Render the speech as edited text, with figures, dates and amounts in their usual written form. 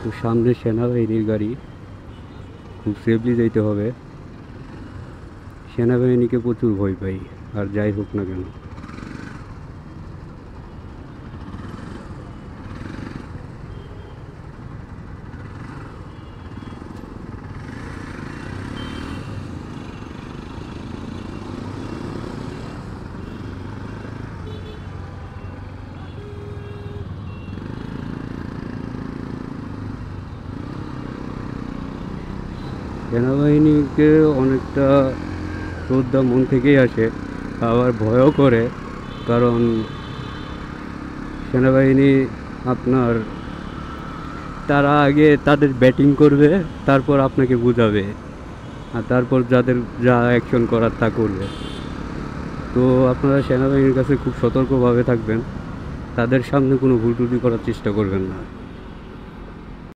তো সামনে সেনাবাহিনীর গাড়ি, খুব সেফলি যেতে হবে। সেনাবাহিনীকে প্রচুর ভয় পাই, আর যাই হোক না কেন। সেনাবাহিনীকে অনেকটা শ্রদ্ধা মন থেকেই আসে, আবার ভয়ও করে। কারণ সেনাবাহিনী আপনার, তারা আগে তাদের ব্যাটিং করবে, তারপর আপনাকে বুঝাবে, আর তারপর যাদের যা অ্যাকশন করার তা করবে। তো আপনারা সেনাবাহিনীর কাছে খুব সতর্কভাবে থাকবেন, তাদের সামনে কোনো ভুল ত্রুটি করার চেষ্টা করবেন না।